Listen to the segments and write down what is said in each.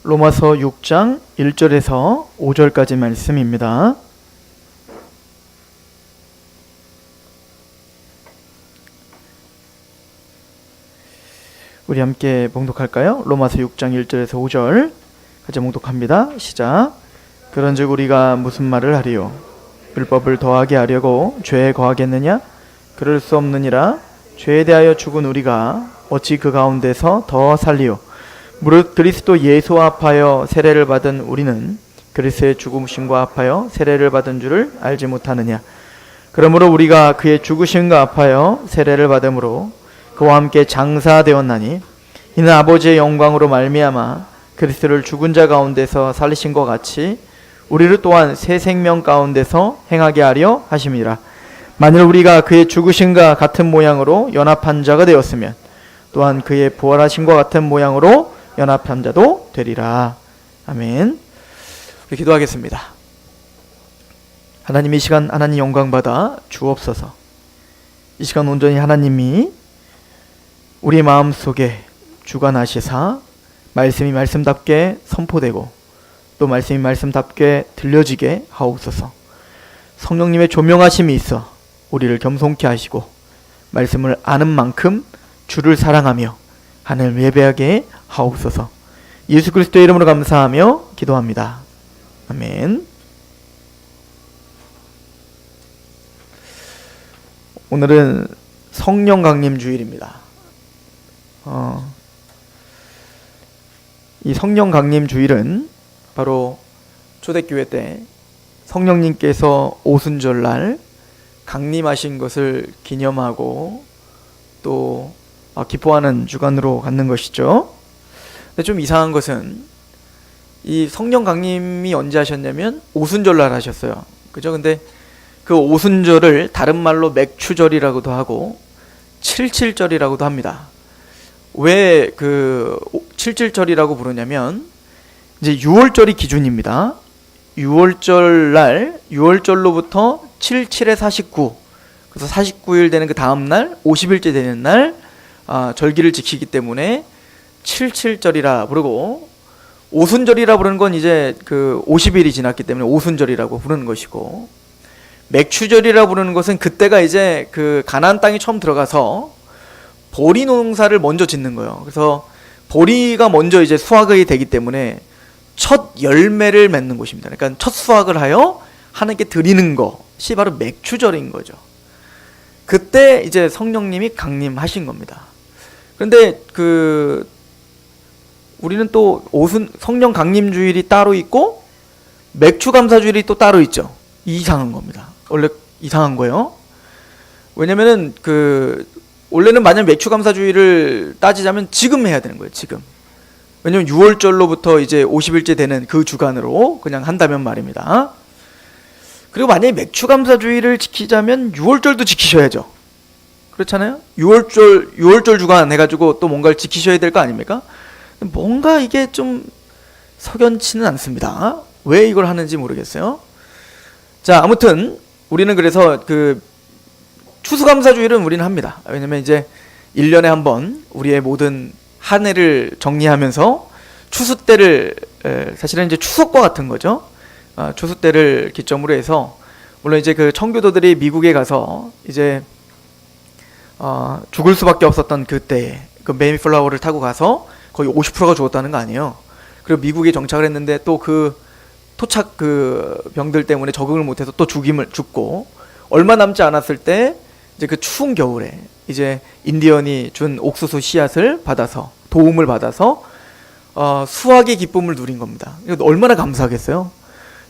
로마서 6장 1절에서 5절까지 말씀입니다. 우리 함께 봉독할까요? 로마서 6장 1절에서 5절 같이 봉독합니다. 시작. 그런즉 우리가 무슨 말을 하리요? 율법을 더하게 하려고 죄에 거하겠느냐? 그럴 수 없느니라. 죄에 대하여 죽은 우리가 어찌 그 가운데서 더 살리요? 무릇 그리스도 예수와 합하여 세례를 받은 우리는 그리스도의 죽으심과 합하여 세례를 받은 줄을 알지 못하느냐? 그러므로 우리가 그의 죽으심과 합하여 세례를 받음으로 그와 함께 장사되었나니 이는 아버지의 영광으로 말미암아 그리스도를 죽은 자 가운데서 살리신 것 같이 우리를 또한 새 생명 가운데서 행하게 하려 하심이라. 만일 우리가 그의 죽으심과 같은 모양으로 연합한 자가 되었으면 또한 그의 부활하심과 같은 모양으로 연합한 자도 되리라. 아멘. 우리 기도하겠습니다. 하나님, 이 시간 하나님 영광 받아 주옵소서. 이 시간 온전히 하나님이 우리 마음속에 주관하시사 말씀이 말씀답게 선포되고 또 말씀이 말씀답게 들려지게 하옵소서. 성령님의 조명하심이 있어 우리를 겸손케 하시고 말씀을 아는 만큼 주를 사랑하며 하나님을 예배하게 하옵소서. 예수 그리스도의 이름으로 감사하며 기도합니다. 아멘. 오늘은 성령 강림 주일입니다. 이 성령 강림 주일은 바로 초대교회 때 성령님께서 오순절날 강림하신 것을 기념하고 또 기뻐하는 주간으로 갖는 것이죠. 근데 좀 이상한 것은 이 성령 강림이 언제 하셨냐면 오순절날 하셨어요. 그죠? 근데 그 오순절을 다른 말로 맥추절이라고도 하고 칠칠절이라고도 합니다. 왜 그 칠칠절이라고 부르냐면 이제 6월절이 기준입니다. 6월절로부터 77에 49, 그래서 49일 되는 그 다음날 50일째 되는 날 절기를 지키기 때문에 칠칠절이라 부르고, 오순절이라 부르는 건 이제 그 50일이 지났기 때문에 오순절이라고 부르는 것이고, 맥추절이라 부르는 것은 그때가 이제 그 가나안 땅에 처음 들어가서 보리 농사를 먼저 짓는 거예요. 그래서 보리가 먼저 이제 수확이 되기 때문에 첫 열매를 맺는 곳입니다. 그러니까 첫 수확을 하여 하나님께 드리는 것이 바로 맥추절인 거죠. 그때 이제 성령님이 강림하신 겁니다. 그런데 우리는 또 성령 강림 주일이 따로 있고 맥추 감사 주일이 또 따로 있죠. 이상한 겁니다. 원래 이상한 거예요. 왜냐면은 원래는 만약 맥추 감사 주일을 따지자면 지금 해야 되는 거예요. 지금. 왜냐면 6월절로부터 이제 50일째 되는 그 주간으로 그냥 한다면 말입니다. 그리고 만약에 맥추 감사 주일을 지키자면 6월절도 지키셔야죠. 그렇잖아요? 6월절 주간 해가지고 또 뭔가를 지키셔야 될 거 아닙니까? 뭔가 이게 좀 석연치는 않습니다. 왜 이걸 하는지 모르겠어요. 자, 아무튼 우리는 그래서 추수감사주일은 우리는 합니다. 왜냐면 이제 1년에 한 번 우리의 모든 한 해를 정리하면서 추수 때를, 사실은 이제 추석과 같은 거죠. 추수 때를 기점으로 해서, 물론 이제 그 청교도들이 미국에 가서 이제 죽을 수밖에 없었던 그때에 그 메이플라워를 타고 가서 거의 50%가 죽었다는 거 아니에요. 그리고 미국에 정착을 했는데 또 그 토착 병들 때문에 적응을 못해서 또 죽고, 얼마 남지 않았을 때 이제 그 추운 겨울에 이제 인디언이 준 옥수수 씨앗을 받아서, 도움을 받아서 수확의 기쁨을 누린 겁니다. 이거 얼마나 감사하겠어요.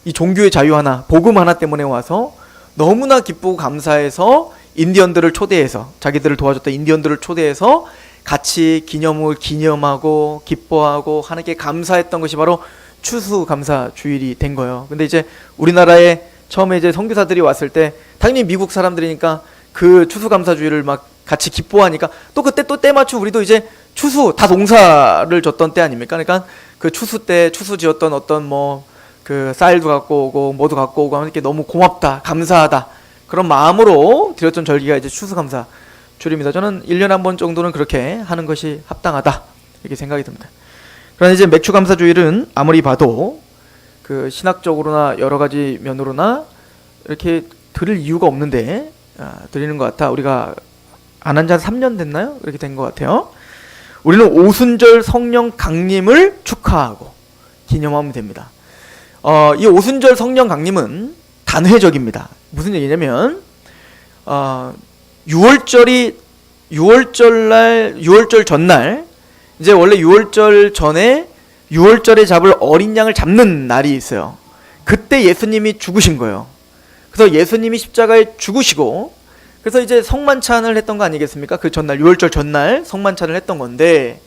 이 종교의 자유 하나, 복음 하나 때문에 와서 너무나 기쁘고 감사해서 인디언들을 초대해서, 자기들을 도와줬던 인디언들을 초대해서 같이 기념하고 기뻐하고 하나님께 감사했던 것이 바로 추수감사 주일이 된 거예요. 근데 이제 우리나라에 처음에 이제 선교사들이 왔을 때 당연히 미국 사람들이니까 그 추수감사 주일을 막 같이 기뻐하니까 또 그때 또 때맞춰 우리도 이제 추수 다 농사를 졌던 때 아닙니까? 그러니까 그 추수 때 추수 지었던 어떤 쌀도 갖고 오고 뭐도 갖고 오고 하니까 너무 고맙다, 감사하다, 그런 마음으로 드렸던 절기가 이제 추수감사 주일입니다. 저는 1년에 한 번 정도는 그렇게 하는 것이 합당하다, 이렇게 생각이 듭니다. 그러나 이제 맥추감사주일은 아무리 봐도 그 신학적으로나 여러 가지 면으로나 이렇게 드릴 이유가 없는데 드리는 것 같아. 우리가 안 한 지 한 3년 됐나요? 그렇게 된 것 같아요. 우리는 오순절 성령 강림을 축하하고 기념하면 됩니다. 이 오순절 성령 강림은 단회적입니다. 무슨 얘기냐면 6월절 전날, 이제 원래 6월절 전에 6월절에 잡을 어린 양을 잡는 날이 있어요. 그때 예수님이 죽으신 거예요. 그래서 예수님이 십자가에 죽으시고, 그래서 이제 성만찬을 했던 거 아니겠습니까? 그 전날, 6월절 전날 성만찬을 했던 건데,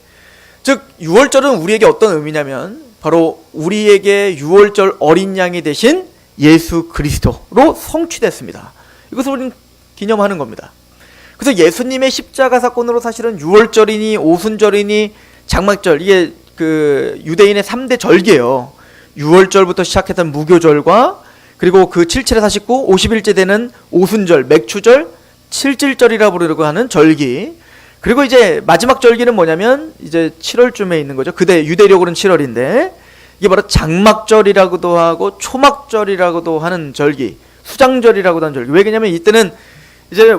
즉 6월절은 우리에게 어떤 의미냐면 바로 우리에게 6월절 어린 양이 되신 예수 그리스도로 성취됐습니다. 이것을 우리는 기념하는 겁니다. 그래서 예수님의 십자가 사건으로 사실은 6월절이니 오순절이니 장막절, 이게 그 유대인의 3대 절기예요. 6월절부터 시작했던 무교절과, 그리고 그 77에 49, 50일째 되는 오순절, 맥추절, 칠칠절이라 부르려고 하는 절기, 그리고 이제 마지막 절기는 뭐냐면 이제 7월쯤에 있는 거죠. 그때 유대력으로는 7월인데 이게 바로 장막절이라고도 하고 초막절이라고도 하는 절기, 수장절이라고도 하는 절기. 왜 그러냐면 이때는 이제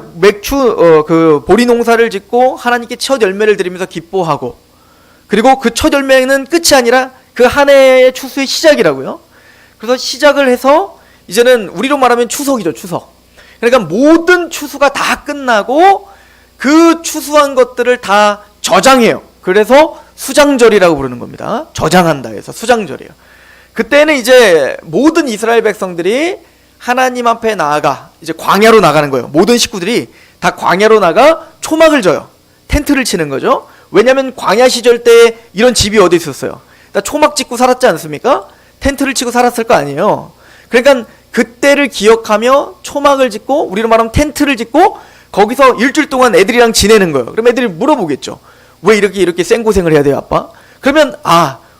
그 보리 농사를 짓고 하나님께 첫 열매를 드리면서 기뻐하고, 그리고 그 첫 열매는 끝이 아니라 그 한 해의 추수의 시작이라고요. 그래서 시작을 해서 이제는 우리로 말하면 추석이죠, 추석. 그러니까 모든 추수가 다 끝나고 그 추수한 것들을 다 저장해요. 그래서 수장절이라고 부르는 겁니다. 저장한다 해서 수장절이에요. 그때는 이제 모든 이스라엘 백성들이 하나님 앞에 나아가 이제 광야로 나가는 거예요. 모든 식구들이 다 광야로 나가 초막을 져요. 텐트를 치는 거죠. 왜냐하면 광야 시절 때 이런 집이 어디 있었어요? 다 초막 짓고 살았지 않습니까? 텐트를 치고 살았을 거 아니에요. 그러니까 그때를 기억하며 초막을 짓고, 우리로 말하면 텐트를 짓고 거기서 일주일 동안 애들이랑 지내는 거예요. 그럼 애들이 물어보겠죠. 왜 이렇게 생고생을 해야 돼요, 아빠? 그러면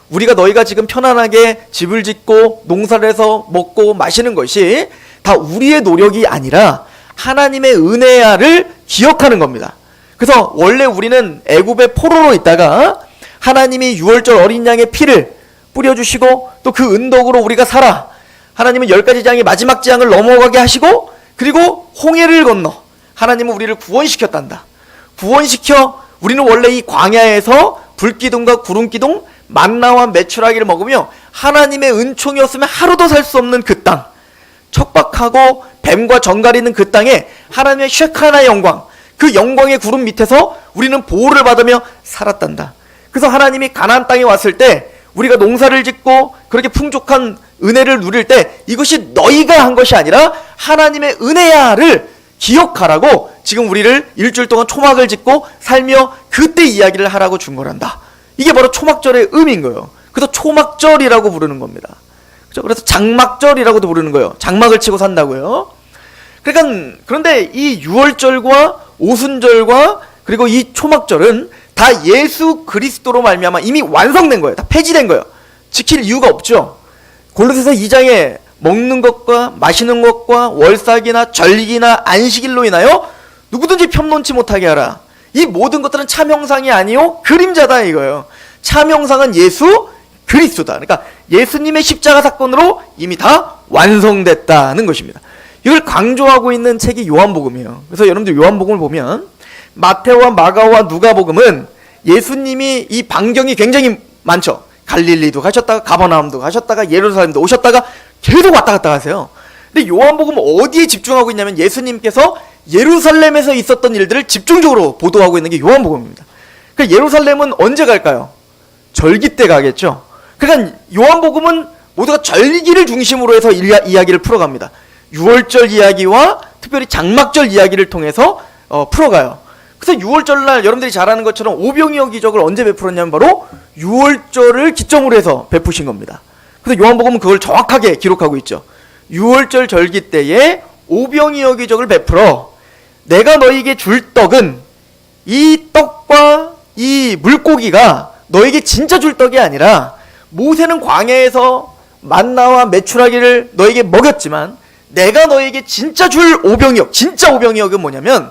우리가 너희가 지금 편안하게 집을 짓고 농사를 해서 먹고 마시는 것이 다 우리의 노력이 아니라 하나님의 은혜야를 기억하는 겁니다. 그래서 원래 우리는 애굽의 포로로 있다가 하나님이 6월절 어린 양의 피를 뿌려주시고 또 그 은덕으로 우리가 살아, 하나님은 10가지 재앙의 마지막 재앙을 넘어가게 하시고, 그리고 홍해를 건너 하나님은 우리를 구원시켰단다. 구원시켜 우리는 원래 이 광야에서 불기둥과 구름기둥, 만나와 메추라기를 먹으며 하나님의 은총이었으면 하루도 살 수 없는 그 땅, 척박하고 뱀과 정갈이는 그 땅에 하나님의 쉐카나의 영광, 그 영광의 구름 밑에서 우리는 보호를 받으며 살았단다. 그래서 하나님이 가나안 땅에 왔을 때 우리가 농사를 짓고 그렇게 풍족한 은혜를 누릴 때 이것이 너희가 한 것이 아니라 하나님의 은혜야를 기억하라고 지금 우리를 일주일 동안 초막을 짓고 살며 그때 이야기를 하라고 준 거란다. 이게 바로 초막절의 의미인 거예요. 그래서 초막절이라고 부르는 겁니다. 그렇죠? 그래서 장막절이라고도 부르는 거예요. 장막을 치고 산다고요. 그러니까 그런데 이 6월절과 오순절과 그리고 이 초막절은 다 예수 그리스도로 말미암아 이미 완성된 거예요. 다 폐지된 거예요. 지킬 이유가 없죠. 골로새서 2장에 먹는 것과 마시는 것과 월삭이나 절기나 안식일로 인하여 누구든지 편론치 못하게 하라. 이 모든 것들은 참 형상이 아니요 그림자다 이거예요. 참 형상은 예수 그리스도다. 그러니까 예수님의 십자가 사건으로 이미 다 완성됐다는 것입니다. 이걸 강조하고 있는 책이 요한복음이에요. 그래서 여러분들 요한복음을 보면 마태와 마가와 누가복음은 예수님이 이 반경이 굉장히 많죠. 갈릴리도 가셨다가 가버나움도 가셨다가 예루살렘도 오셨다가 계속 왔다 갔다 하세요. 근데 요한복음은 어디에 집중하고 있냐면 예수님께서 예루살렘에서 있었던 일들을 집중적으로 보도하고 있는 게 요한복음입니다. 그러니까 예루살렘은 언제 갈까요? 절기 때 가겠죠. 그러니까 요한복음은 모두가 절기를 중심으로 해서 이야기를 풀어갑니다. 6월절 이야기와 특별히 장막절 이야기를 통해서 풀어가요. 그래서 6월절날 여러분들이 잘 아는 것처럼 오병이어 기적을 언제 베풀었냐면 바로 6월절을 기점으로 해서 베푸신 겁니다. 그래서 요한복음은 그걸 정확하게 기록하고 있죠. 6월절 절기 때에 오병이어 기적을 베풀어 내가 너희에게 줄 떡은 이 떡과 이 물고기가 너에게 진짜 줄 떡이 아니라 모세는 광야에서 만나와 메추라기를 너에게 먹였지만 내가 너에게 진짜 줄 오병이어, 진짜 오병이어가 뭐냐면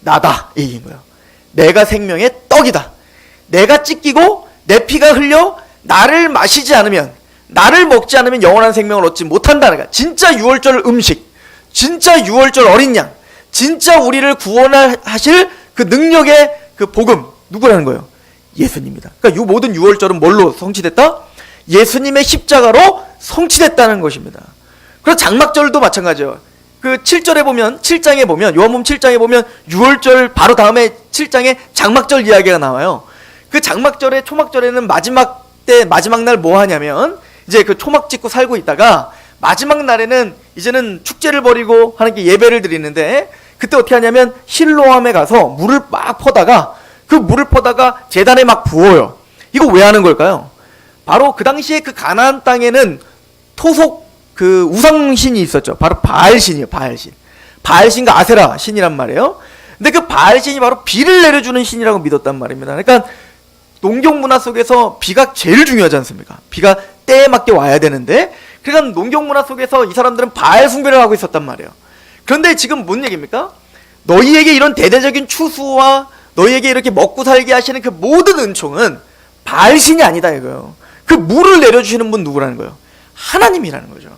나다 이 얘기인 거예요. 내가 생명의 떡이다. 내가 찢기고 내 피가 흘려 나를 마시지 않으면, 나를 먹지 않으면 영원한 생명을 얻지 못한다는 거야. 진짜 유월절 음식, 진짜 유월절 어린 양, 진짜 우리를 구원하실 그 능력의 그 복음, 누구라는 거예요? 예수님입니다. 그러니까 이 모든 유월절은 뭘로 성취됐다? 예수님의 십자가로 성취됐다는 것입니다. 그리고 장막절도 마찬가지예요. 그 7절에 보면, 7장에 보면, 요한복음 7장에 보면 유월절 바로 다음에 7장에 장막절 이야기가 나와요. 그 장막절에, 초막절에는 마지막 날 뭐 하냐면 이제 그 초막 짓고 살고 있다가 마지막 날에는 이제는 축제를 벌이고 하나님께 예배를 드리는데, 그때 어떻게 하냐면 실로암에 가서 물을 막 퍼다가, 그 물을 퍼다가 제단에 막 부어요. 이거 왜 하는 걸까요? 바로 그 당시에 그 가나안 땅에는 토속 그 우상신이 있었죠. 바로 바알신이에요. 바알신. 바알신과 아세라 신이란 말이에요. 근데 그 바알신이 바로 비를 내려주는 신이라고 믿었단 말입니다. 그러니까 농경 문화 속에서 비가 제일 중요하지 않습니까? 비가 때에 맞게 와야 되는데, 그러니까 농경 문화 속에서 이 사람들은 바알 숭배를 하고 있었단 말이에요. 그런데 지금 뭔 얘기입니까? 너희에게 이런 대대적인 추수와 너희에게 이렇게 먹고 살게 하시는 그 모든 은총은 바알신이 아니다 이거예요. 그 물을 내려주시는 분 누구라는 거예요? 하나님이라는 거죠.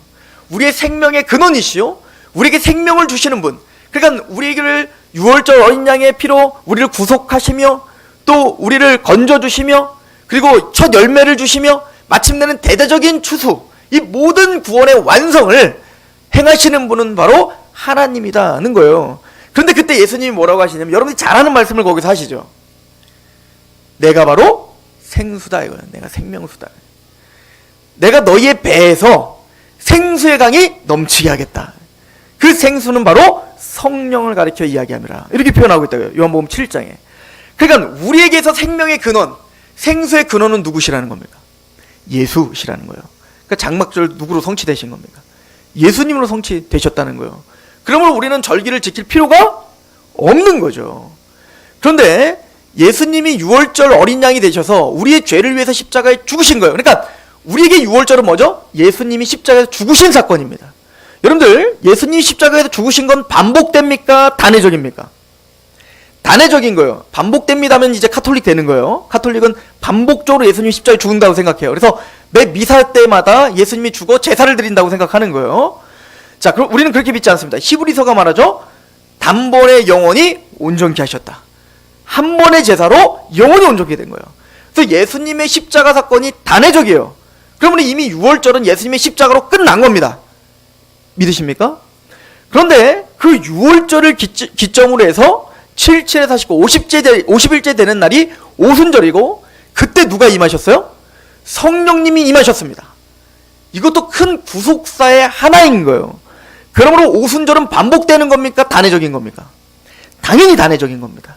우리의 생명의 근원이시요, 우리에게 생명을 주시는 분. 그러니까 우리에게를 유월절 어린 양의 피로 우리를 구속하시며, 또 우리를 건져주시며, 그리고 첫 열매를 주시며, 마침내는 대대적인 추수, 이 모든 구원의 완성을 행하시는 분은 바로 하나님이다는 거예요. 그런데 그때 예수님이 뭐라고 하시냐면, 여러분이 잘 아는 말씀을 거기서 하시죠. 내가 바로 생수다 이거예요. 내가 생명수다. 내가 너희의 배에서 생수의 강이 넘치게 하겠다. 그 생수는 바로 성령을 가리켜 이야기함이라, 이렇게 표현하고 있다고요. 요한복음 7장에. 그러니까 우리에게서 생명의 근원, 생수의 근원은 누구시라는 겁니까? 예수시라는 거예요. 그러니까 장막절 누구로 성취되신 겁니까? 예수님으로 성취되셨다는 거예요. 그러면 우리는 절기를 지킬 필요가 없는 거죠. 그런데 예수님이 유월절 어린 양이 되셔서 우리의 죄를 위해서 십자가에 죽으신 거예요. 그러니까 우리에게 유월절은 뭐죠? 예수님이 십자가에서 죽으신 사건입니다. 여러분들, 예수님이 십자가에서 죽으신 건 반복됩니까? 단회적입니까? 단회적인 거예요. 반복됩니다면 이제 카톨릭 되는 거예요. 카톨릭은 반복적으로 예수님이 십자가에 죽는다고 생각해요. 그래서 매 미사 때마다 예수님이 죽어 제사를 드린다고 생각하는 거예요. 자, 그럼 우리는 그렇게 믿지 않습니다. 히브리서가 말하죠. 단번에 영원히 온전케 하셨다. 한 번의 제사로 영원히 온전케 된 거예요. 그래서 예수님의 십자가 사건이 단회적이에요. 그러면 이미 유월절은 예수님의 십자가로 끝난 겁니다. 믿으십니까? 그런데 그 유월절을 기점으로 해서 77에 49, 50일째 되는 날이 오순절이고, 그때 누가 임하셨어요? 성령님이 임하셨습니다. 이것도 큰 구속사의 하나인 거예요. 그러므로 오순절은 반복되는 겁니까? 단회적인 겁니까? 당연히 단회적인 겁니다.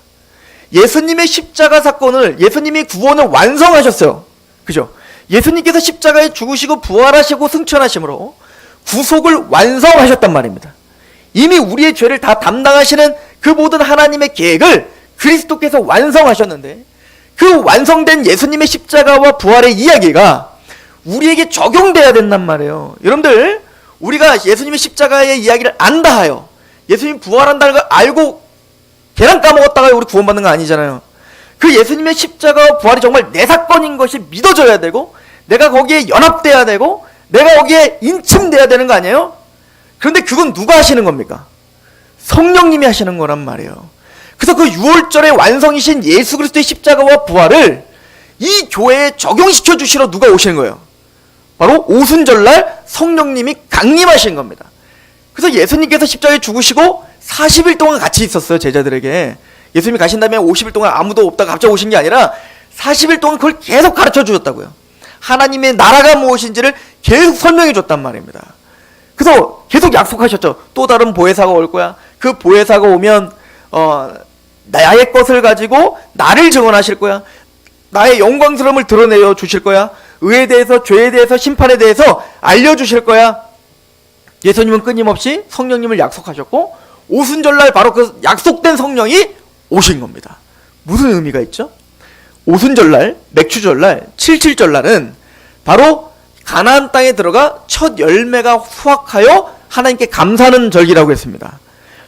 예수님의 십자가 사건을, 예수님이 구원을 완성하셨어요. 그죠? 예수님께서 십자가에 죽으시고 부활하시고 승천하심으로 구속을 완성하셨단 말입니다. 이미 우리의 죄를 다 담당하시는 그 모든 하나님의 계획을 그리스도께서 완성하셨는데, 그 완성된 예수님의 십자가와 부활의 이야기가 우리에게 적용돼야 된단 말이에요. 여러분들, 우리가 예수님의 십자가의 이야기를 안다 하여 예수님 부활한다는 걸 알고 계란 까먹었다가 우리 구원받는 거 아니잖아요. 그 예수님의 십자가와 부활이 정말 내 사건인 것이 믿어져야 되고, 내가 거기에 연합돼야 되고, 내가 거기에 인침돼야 되는 거 아니에요? 그런데 그건 누가 하시는 겁니까? 성령님이 하시는 거란 말이에요. 그래서 그 유월절의 완성이신 예수 그리스도의 십자가와 부활을 이 교회에 적용시켜 주시러 누가 오시는 거예요? 바로 오순절날 성령님이 강림하신 겁니다. 그래서 예수님께서 십자가에 죽으시고 40일 동안 같이 있었어요, 제자들에게. 예수님이 가신 다음에 50일 동안 아무도 없다가 갑자기 오신 게 아니라 40일 동안 그걸 계속 가르쳐 주셨다고요. 하나님의 나라가 무엇인지를 계속 설명해 줬단 말입니다. 그래서 계속 약속하셨죠. 또 다른 보혜사가 올 거야. 그 보혜사가 오면 나의 것을 가지고 나를 증언하실 거야. 나의 영광스러움을 드러내어 주실 거야. 의에 대해서, 죄에 대해서, 심판에 대해서 알려주실 거야. 예수님은 끊임없이 성령님을 약속하셨고, 오순절날 바로 그 약속된 성령이 오신 겁니다. 무슨 의미가 있죠? 오순절날, 맥추절날, 77절날은 바로 가나안 땅에 들어가 첫 열매가 수확하여 하나님께 감사하는 절기라고 했습니다.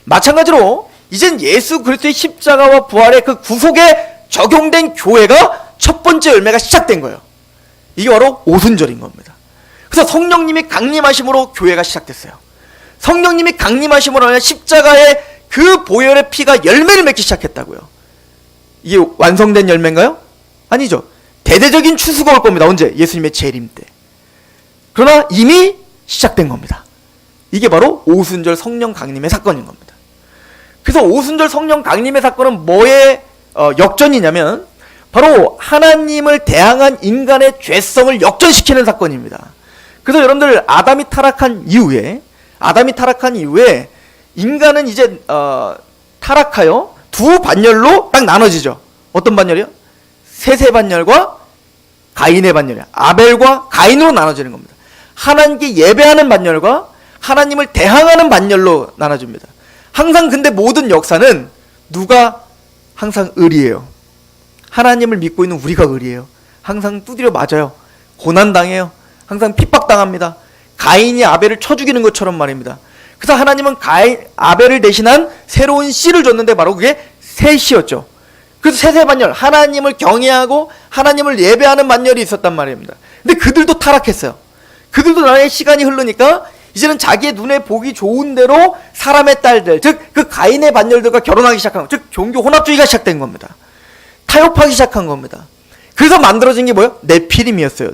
마찬가지로 이젠 예수 그리스도의 십자가와 부활의 그 구속에 적용된 교회가 첫 번째 열매가 시작된 거예요. 이게 바로 오순절인 겁니다. 그래서 성령님이 강림하심으로 교회가 시작됐어요. 성령님이 강림하심으로 하면 십자가의 그 보혈의 피가 열매를 맺기 시작했다고요. 이게 완성된 열매인가요? 아니죠. 대대적인 추수가 올 겁니다. 언제? 예수님의 재림 때. 그러나 이미 시작된 겁니다. 이게 바로 오순절 성령 강림의 사건인 겁니다. 그래서 오순절 성령 강림의 사건은 뭐의 역전이냐면 바로 하나님을 대항한 인간의 죄성을 역전시키는 사건입니다. 그래서 여러분들 아담이 타락한 이후에 인간은 이제 타락하여 두 반열로 딱 나눠지죠. 어떤 반열이요? 셋의 반열과 가인의 반열이야. 아벨과 가인으로 나눠지는 겁니다. 하나님께 예배하는 반열과 하나님을 대항하는 반열로 나눠집니다. 항상 근데 모든 역사는 누가 항상 의리예요. 하나님을 믿고 있는 우리가 의리예요. 항상 두드려 맞아요. 고난당해요. 항상 핍박당합니다. 가인이 아벨을 쳐 죽이는 것처럼 말입니다. 그래서 하나님은 아벨을 대신한 새로운 씨를 줬는데 바로 그게 새 씨였죠. 그래서 셋의 반열, 하나님을 경외하고 하나님을 예배하는 반열이 있었단 말입니다. 근데 그들도 타락했어요. 그들도 나의 시간이 흐르니까 이제는 자기의 눈에 보기 좋은 대로 사람의 딸들, 즉 그 가인의 반열들과 결혼하기 시작한 것, 즉 종교 혼합주의가 시작된 겁니다. 타협하기 시작한 겁니다. 그래서 만들어진 게 뭐예요? 네피림이었어요.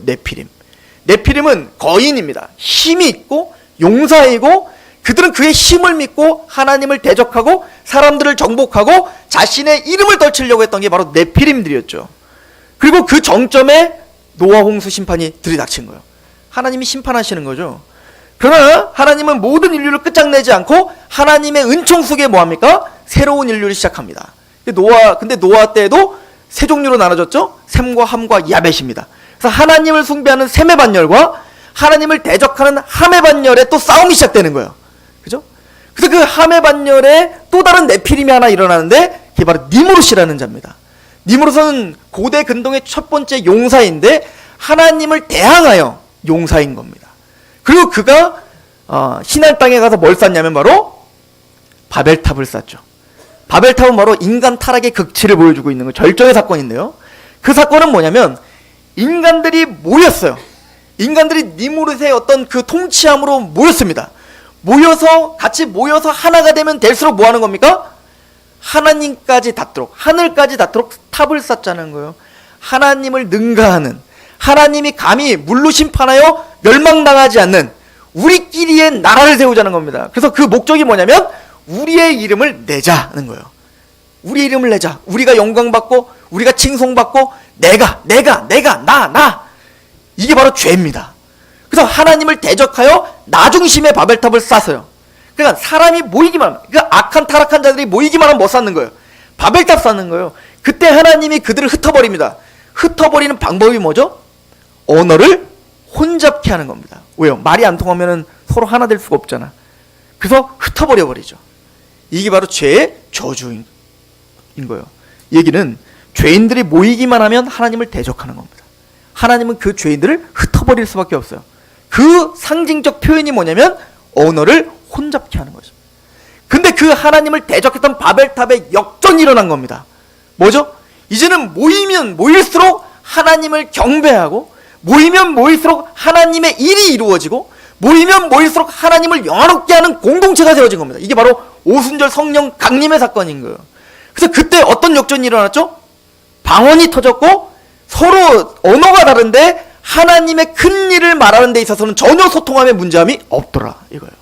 네피림은 거인입니다. 힘이 있고 용사이고 그들은 그의 힘을 믿고 하나님을 대적하고 사람들을 정복하고 자신의 이름을 떨치려고 했던 게 바로 네피림들이었죠. 그리고 그 정점에 노아 홍수 심판이 들이닥친 거예요. 하나님이 심판하시는 거죠. 그러나 하나님은 모든 인류를 끝장내지 않고 하나님의 은총 속에 뭐합니까? 새로운 인류를 시작합니다. 근데 노아 때에도 세 종류로 나눠졌죠. 셈과 함과 야벳입니다. 그래서 하나님을 숭배하는 셈의 반열과 하나님을 대적하는 함의 반열에 또 싸움이 시작되는 거예요. 그죠? 그래서 그 함의 반열에 또 다른 네피림이 하나 일어나는데 그게 바로 니무롯이라는 자입니다. 니무롯은 고대 근동의 첫 번째 용사인데 하나님을 대항하여 용사인 겁니다. 그리고 그가 신할 땅에 가서 뭘 쌓냐면 바로 바벨탑을 쌓죠. 바벨탑은 바로 인간 타락의 극치를 보여주고 있는 거, 절정의 사건인데요. 그 사건은 뭐냐면 인간들이 모였어요. 인간들이 니무롯의 어떤 그 통치함으로 모였습니다. 같이 모여서 하나가 되면 될수록 뭐 하는 겁니까? 하나님까지 닿도록, 하늘까지 닿도록 탑을 쌓자는 거예요. 하나님을 능가하는, 하나님이 감히 물로 심판하여 멸망당하지 않는 우리끼리의 나라를 세우자는 겁니다. 그래서 그 목적이 뭐냐면 우리의 이름을 내자는 거예요. 우리의 이름을 내자. 우리가 영광받고 우리가 칭송받고 내가 나 이게 바로 죄입니다. 그래서 하나님을 대적하여 나 중심의 바벨탑을 쌓아요. 그러니까 사람이 모이기만 하면, 그 악한 타락한 자들이 모이기만 하면 뭐 쌓는 거예요? 바벨탑 쌓는 거예요. 그때 하나님이 그들을 흩어버립니다. 흩어버리는 방법이 뭐죠? 언어를 혼잡케 하는 겁니다. 왜요? 말이 안 통하면 서로 하나 될 수가 없잖아. 그래서 흩어버려 버리죠. 이게 바로 죄의 저주인 거예요. 얘기는 죄인들이 모이기만 하면 하나님을 대적하는 겁니다. 하나님은 그 죄인들을 흩어버릴 수밖에 없어요. 그 상징적 표현이 뭐냐면 언어를 혼잡케 하는 거죠. 근데 그 하나님을 대적했던 바벨탑에 역전이 일어난 겁니다. 뭐죠? 이제는 모이면 모일수록 하나님을 경배하고 모이면 모일수록 하나님의 일이 이루어지고 모이면 모일수록 하나님을 영화롭게 하는 공동체가 세워진 겁니다. 이게 바로 오순절 성령 강림의 사건인 거예요. 그래서 그때 어떤 역전이 일어났죠? 방언이 터졌고 서로 언어가 다른데 하나님의 큰 일을 말하는 데 있어서는 전혀 소통함에 문제함이 없더라 이거예요.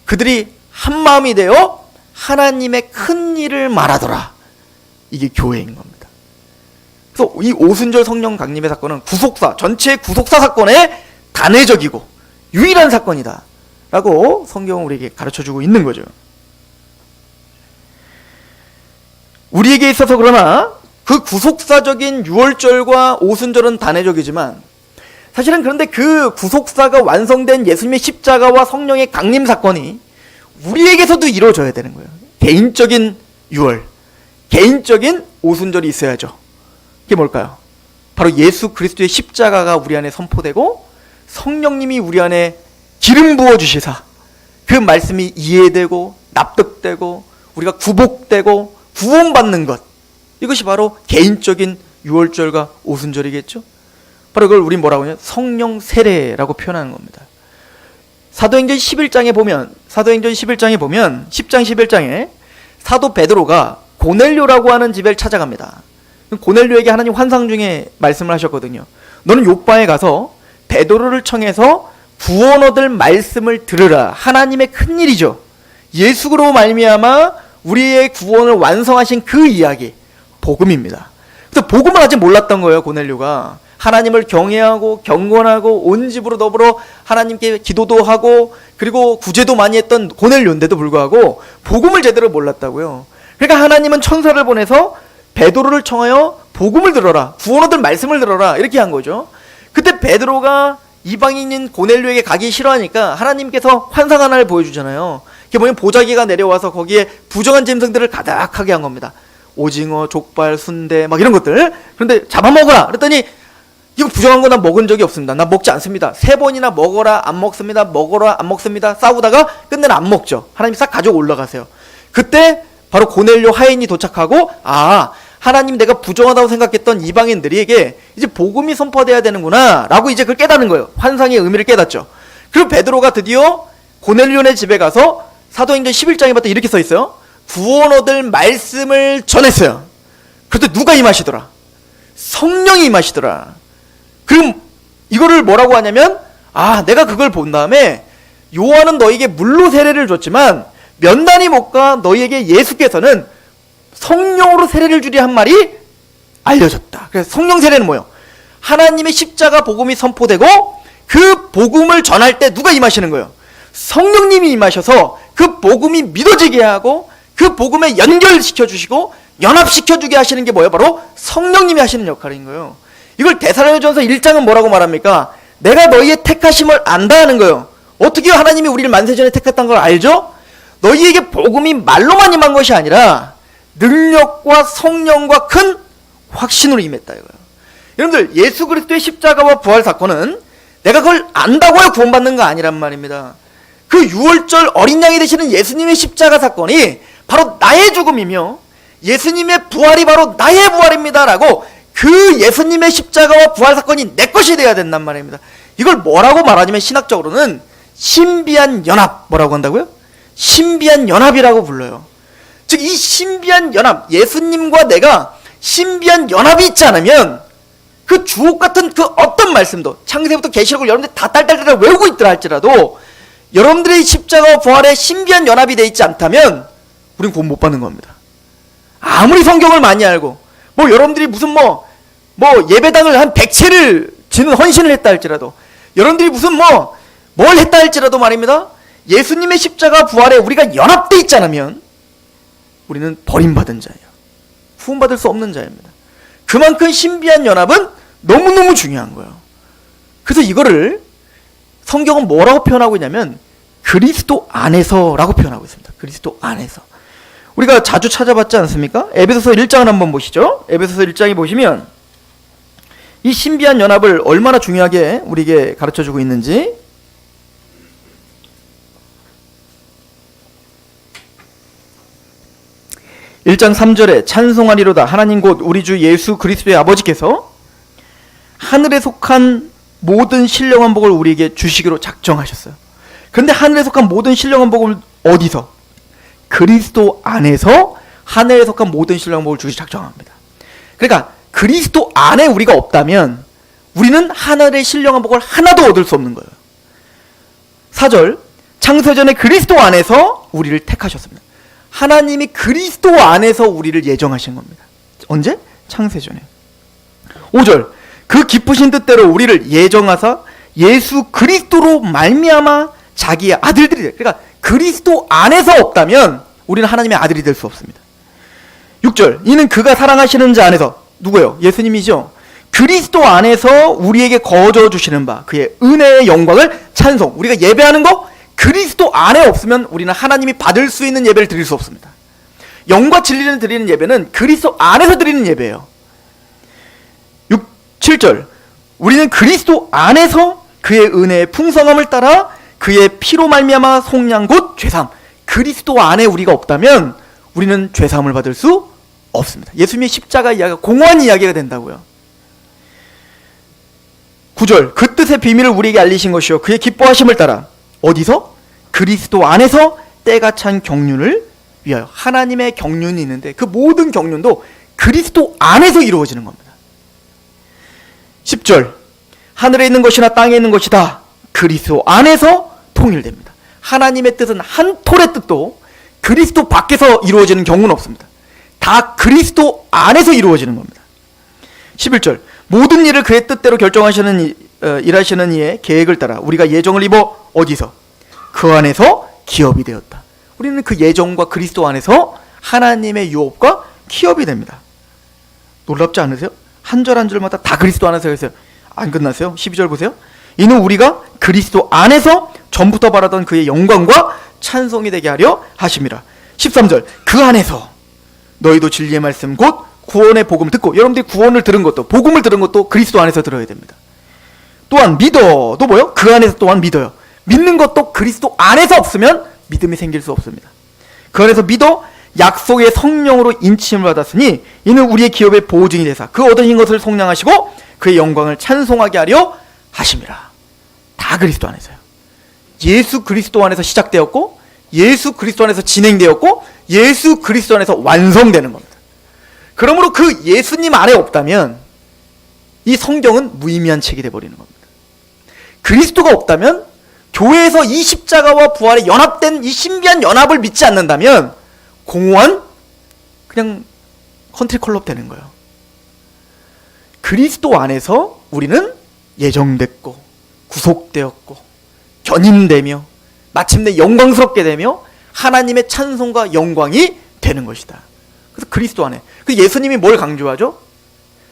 그들이 한 마음이 되어 하나님의 큰 일을 말하더라. 이게 교회인 겁니다. 그래서 이 오순절 성령 강림의 사건은 전체 구속사 사건의 단회적이고 유일한 사건이다 라고 성경은 우리에게 가르쳐주고 있는 거죠. 우리에게 있어서 그러나 그 구속사적인 유월절과 오순절은 단회적이지만 사실은 그런데 그 구속사가 완성된 예수님의 십자가와 성령의 강림 사건이 우리에게서도 이루어져야 되는 거예요. 개인적인 유월, 개인적인 오순절이 있어야죠. 그게 뭘까요? 바로 예수 그리스도의 십자가가 우리 안에 선포되고 성령님이 우리 안에 기름 부어주시사 그 말씀이 이해되고 납득되고 우리가 구복되고 구원받는 것, 이것이 바로 개인적인 유월절과 오순절이겠죠. 바로 그걸 우린 뭐라고 하냐? 성령 세례라고 표현하는 겁니다. 사도행전 11장에 보면 10장 11장에 사도 베드로가 고넬료라고 하는 집을 찾아갑니다. 고넬료에게 하나님 환상 중에 말씀을 하셨거든요. 너는 요바에 가서 베드로를 청해서 구원 얻을 말씀을 들으라. 하나님의 큰 일이죠. 예수로 말미암아 우리의 구원을 완성하신 그 이야기, 복음입니다. 그래서 복음을 아직 몰랐던 거예요. 고넬료가 하나님을 경외하고 경건하고 온 집으로 더불어 하나님께 기도도 하고 그리고 구제도 많이 했던 고넬료인데도 불구하고 복음을 제대로 몰랐다고요. 그러니까 하나님은 천사를 보내서 베드로를 청하여 복음을 들어라, 구원 얻을 말씀을 들어라, 이렇게 한 거죠. 그때 베드로가 이방인인 고넬료에게 가기 싫어하니까 하나님께서 환상 하나를 보여주잖아요. 그게 뭐냐면 보자기가 내려와서 거기에 부정한 짐승들을 가득하게 한 겁니다. 오징어, 족발, 순대 막 이런 것들. 그런데 잡아먹어라 그랬더니 이거 부정한 거 난 먹은 적이 없습니다. 나 먹지 않습니다. 3번이나 먹어라 안 먹습니다. 먹어라 안 먹습니다. 싸우다가 끝내는 안 먹죠. 하나님이 싹 가지고 올라가세요. 그때 바로 고넬료 하인이 도착하고 하나님 내가 부정하다고 생각했던 이방인들에게 이제 복음이 선포돼야 되는구나 라고 이제 그걸 깨닫는 거예요. 환상의 의미를 깨닫죠. 그리고 베드로가 드디어 고넬료네 집에 가서 사도행전 11장에 봤더니 이렇게 써 있어요. 구원 얻을 말씀을 전했어요. 그때 누가 임하시더라? 성령이 임하시더라. 그럼 이거를 뭐라고 하냐면 내가 그걸 본 다음에 요한은 너에게 물로 세례를 줬지만 면단이 못 가 너희에게 예수께서는 성령으로 세례를 주리 한 말이 알려졌다. 그래서 성령 세례는 뭐예요? 하나님의 십자가 복음이 선포되고 그 복음을 전할 때 누가 임하시는 거예요? 성령님이 임하셔서 그 복음이 믿어지게 하고 그 복음에 연결시켜 주시고 연합시켜 주게 하시는 게 뭐예요? 바로 성령님이 하시는 역할인 거예요. 이걸 데살로니가전서 1장은 뭐라고 말합니까? 내가 너희의 택하심을 안다 하는 거예요. 어떻게 하나님이 우리를 만세전에 택했다는 걸 알죠? 너희에게 복음이 말로만 임한 것이 아니라 능력과 성령과 큰 확신으로 임했다 이거예요. 여러분들 예수 그리스도의 십자가와 부활 사건은 내가 그걸 안다고 해서 구원받는 거 아니란 말입니다. 그 6월절 어린 양이 되시는 예수님의 십자가 사건이 바로 나의 죽음이며 예수님의 부활이 바로 나의 부활입니다 라고 그 예수님의 십자가와 부활 사건이 내 것이 되어야 된단 말입니다. 이걸 뭐라고 말하냐면 신학적으로는 신비한 연합, 뭐라고 한다고요? 신비한 연합이라고 불러요. 즉 이 신비한 연합, 예수님과 내가 신비한 연합이 있지 않으면 그 주옥 같은 그 어떤 말씀도 창세부터 계시록을 여러분들이 다 딸딸딸 외우고 있더라 할지라도 여러분들의 십자가와 부활에 신비한 연합이 되어 있지 않다면 우린 구원 못 받는 겁니다. 아무리 성경을 많이 알고 여러분들이 무슨 예배당을 한 100채를 지는 헌신을 했다 할지라도 여러분들이 무슨 뭘 했다 할지라도 말입니다. 예수님의 십자가 부활에 우리가 연합되어 있지 않으면 우리는 버림받은 자예요. 후원받을 수 없는 자입니다. 그만큼 신비한 연합은 너무너무 중요한 거예요. 그래서 이거를 성경은 뭐라고 표현하고 있냐면 그리스도 안에서라고 표현하고 있습니다. 그리스도 안에서. 우리가 자주 찾아봤지 않습니까? 에베소서 1장을 한번 보시죠. 에베소서 1장에 보시면 이 신비한 연합을 얼마나 중요하게 우리에게 가르쳐주고 있는지 1장 3절에 찬송하리로다 하나님 곧 우리 주 예수 그리스도의 아버지께서 하늘에 속한 모든 신령한 복을 우리에게 주시기로 작정하셨어요. 그런데 하늘에 속한 모든 신령한 복을 어디서? 그리스도 안에서 하늘에 속한 모든 신령한 복을 주시 작정합니다. 그러니까 그리스도 안에 우리가 없다면 우리는 하늘의 신령한 복을 하나도 얻을 수 없는 거예요. 4절 창세전에 그리스도 안에서 우리를 택하셨습니다. 하나님이 그리스도 안에서 우리를 예정하신 겁니다. 언제? 창세전에. 5절 그 기쁘신 뜻대로 우리를 예정하사 예수 그리스도로 말미암아 자기의 아들들이 돼. 그러니까 그리스도 안에서 없다면 우리는 하나님의 아들이 될 수 없습니다. 6절 이는 그가 사랑하시는 자 안에서 누구예요? 예수님이죠. 그리스도 안에서 우리에게 거저 주시는 바 그의 은혜의 영광을 찬송. 우리가 예배하는 거 그리스도 안에 없으면 우리는 하나님이 받을 수 있는 예배를 드릴 수 없습니다. 영과 진리를 드리는 예배는 그리스도 안에서 드리는 예배예요. 7절 우리는 그리스도 안에서 그의 은혜의 풍성함을 따라 그의 피로 말미암아 속량 곧 죄사함. 그리스도 안에 우리가 없다면 우리는 죄사함을 받을 수 없습니다. 예수님의 십자가 이야기가 공허한 이야기가 된다고요. 9절 그 뜻의 비밀을 우리에게 알리신 것이요 그의 기뻐하심을 따라 어디서? 그리스도 안에서 때가 찬 경륜을 위하여. 하나님의 경륜이 있는데 그 모든 경륜도 그리스도 안에서 이루어지는 겁니다. 10절 하늘에 있는 것이나 땅에 있는 것이 다 그리스도 안에서 통일됩니다. 하나님의 뜻은 한 톨의 뜻도 그리스도 밖에서 이루어지는 경우는 없습니다. 다 그리스도 안에서 이루어지는 겁니다. 11절 모든 일을 그의 뜻대로 결정하시는 일하시는 이의 계획을 따라 우리가 예정을 입어 어디서? 그 안에서 기업이 되었다. 우리는 그 예정과 그리스도 안에서 하나님의 유업과 기업이 됩니다. 놀랍지 않으세요? 한 절 한 절마다 다 그리스도 안에서 했어요. 안 끝났어요? 12절 보세요. 이는 우리가 그리스도 안에서 전부터 바라던 그의 영광과 찬송이 되게 하려 하심이라. 13절 그 안에서 너희도 진리의 말씀 곧 구원의 복음을 듣고. 여러분들이 구원을 들은 것도 복음을 들은 것도 그리스도 안에서 들어야 됩니다. 또한 믿어도 뭐요? 그 안에서 또한 믿어요. 믿는 것도 그리스도 안에서 없으면 믿음이 생길 수 없습니다. 그 안에서 믿어 약속의 성령으로 인침을 받았으니 이는 우리의 기업의 보증이 되사 그 얻으신 것을 속량하시고 그의 영광을 찬송하게 하려 하심이라. 다 그리스도 안에서요. 예수 그리스도 안에서 시작되었고 예수 그리스도 안에서 진행되었고 예수 그리스도 안에서 완성되는 겁니다. 그러므로 그 예수님 안에 없다면 이 성경은 무의미한 책이 되어버리는 겁니다. 그리스도가 없다면 교회에서 이 십자가와 부활에 연합된 이 신비한 연합을 믿지 않는다면 공허한 그냥 컨트리 클럽 되는 거예요. 그리스도 안에서 우리는 예정됐고 구속되었고 견인되며 마침내 영광스럽게 되며 하나님의 찬송과 영광이 되는 것이다. 그래서 그리스도 안에. 그 예수님이 뭘 강조하죠?